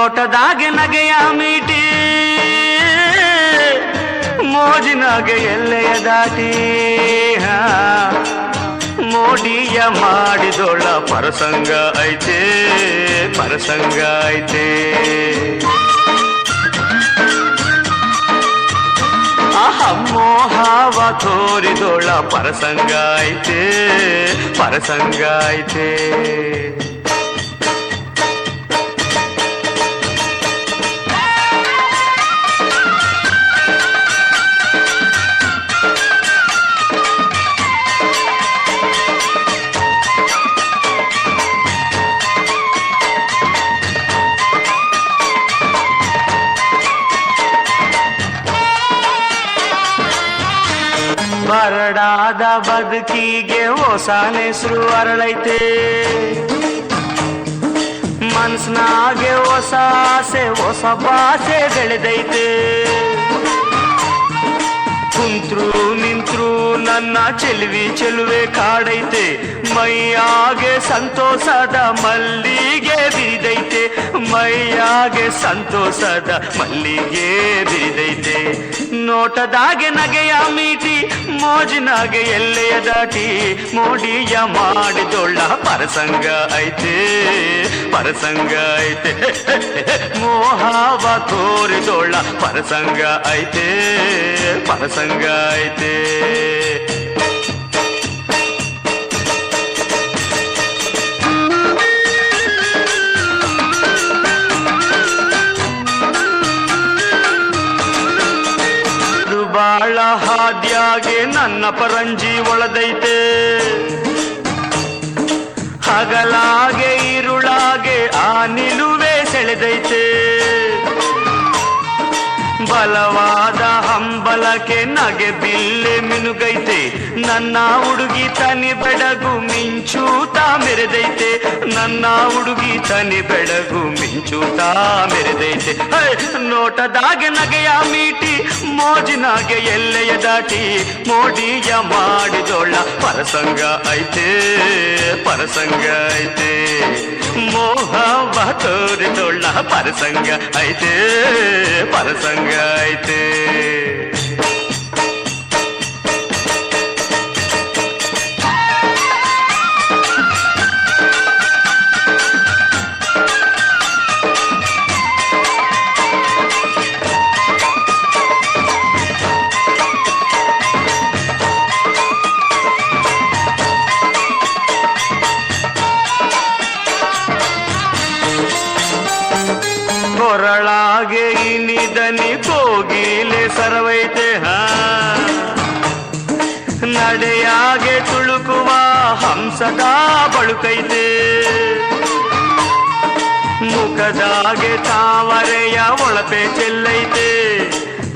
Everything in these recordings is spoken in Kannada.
ನೋಟದಾಗೆ ನಗೆಯ ಮೀಟಿ ಮೋಜಿನಾಗೆ ಎಲ್ಲೆಯ ದಾಟಿ ಮೋಡಿಯ ಮಾಡಿದೊಳ್ಳ ಪರಸಂಗ ಐತೆ ಪರಸಂಗ ಐತೆ ಮೋಹವ ತೋರಿದೊಳ್ಳ ಪರಸಂಗ ಐತೆ ಪರಸಂಗ ಐತೆ ಬರಡಾದ ಬದುಕಿಗೆ ಹೊಸ ಹೆಸರು ಅರಳೈತೆ ಮನ್ಸ್ನಾಗೆ ಹೊಸ ಆಸೆ ಹೊಸ ಭಾಷೆ ಬೆಳೆದೈತೆ ಕುಂತ್ರು ನಿಂತ್ರು ನನ್ನ ಚೆಲುವೆ ಕಾಡೈತೆ ಮೈಯಾಗೆ ಸಂತೋಷದ ಮಲ್ಲಿಗೆ ಬಿರಿದೈತೆ ಮೈಯಾಗೆ ಸಂತೋಷದ ಮಲ್ಲಿಗೆ ಬಿರಿದೈತೆ ನೋಟದಾಗೆ ನಗೆಯ ಮೀಟಿ ಮೋಜಿನಾಗೆ ಎಲ್ಲೆಯ ದಾಟಿ ಮೋಡಿಯ ಮಾಡಿದೊಳ್ಳ ಪರಸಂಗ ಐತೆ ಪರಸಂಗ ಐತೆ ಮೋಹವ ತೋರಿದೊಳ್ಳ ಪರಸಂಗ ಐತೆ ಪರಸಂಗ ಐತೆ ಬಾಳ ಹಾದ್ಯಾಗೆ ನನ್ನ ಪರಂಜಿ ಒಳದೈತೆ ಹಗಲಾಗೆ ಇರುಳಾಗೆ ಆ ನಿಲುವೆ ಸೆಳೆದೈತೆ ಬಲವಾದ ಹಂಬಲಕ್ಕೆ ನಗೆ ಬಿಲ್ಲೆ ಮಿನುಗೈತೆ ನನ್ನ ಹುಡುಗಿ ತನಿ ಬೆಡಗು ಮಿಂಚೂತಾ ಮೆರೆದೈತೆ ನನ್ನ ಹುಡುಗಿ ತನಿ ಬೆಡಗು ಮಿಂಚೂತಾ ಮೆರೆದೈತೆ ನೋಟದಾಗೆ ನಗೆಯ ಮೀಟಿ ಮೋಜಿನಾಗೆ ಎಲ್ಲೆಯ ದಾಟಿ ಮೋಡಿಯ ಮಾಡಿದೊಳ್ಳ ಪರಸಂಗ ಐತೆ ಪರಸಂಗ ಐತೆ ಮೋಹವ ತೋರಿದೊಳ್ಳ ಪರಸಂಗ ಐತೆ ಪರಸಂಗ ಐತೆ ಕೊರಳಾಗೆ ಇನಿದನಿ ಕೋಗಿಲೆ ಸರವೈತೆ ನಡೆಯಾಗೆ ತುಳುಕುವ ಹಂಸದ ಬಳುಕೈತೆ ಮುಖದಾಗೆ ತಾವರೆಯ ಒಳಪೆ ಚೆಲ್ಲೈತೆ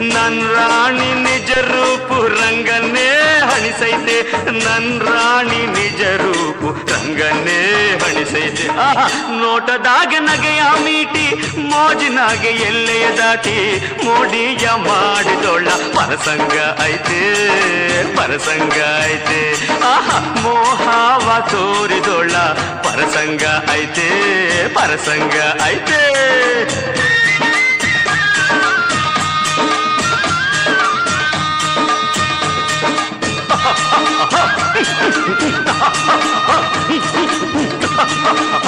ನನ್ ರಾಣಿ ನಿಜ ರೂಪು ರಂಗನ್ನೇ ಹಣಿಸೈತೆ ನನ್ ರಾಣಿ ನಿಜ ರೂಪು ರಂಗನ್ನೇ ಹಣಿಸೈತೆ ನೋಟದಾಗೆ ನಗೆಯ ಮೀಟಿ ಮೋಜಿನಾಗೆ ಎಲ್ಲೆಯ ದಾಟಿ ಮೋಡಿಯ ಮಾಡಿದೊಳ್ಳ ಪರಸಂಗ ಐತೆ ಪರಸಂಗ ಐತೆ ಮೋಹವ ತೋರಿದೊಳ್ಳ ಪರಸಂಗ ಐತೆ ಪರಸಂಗ ಐತೆ ha ha ha ha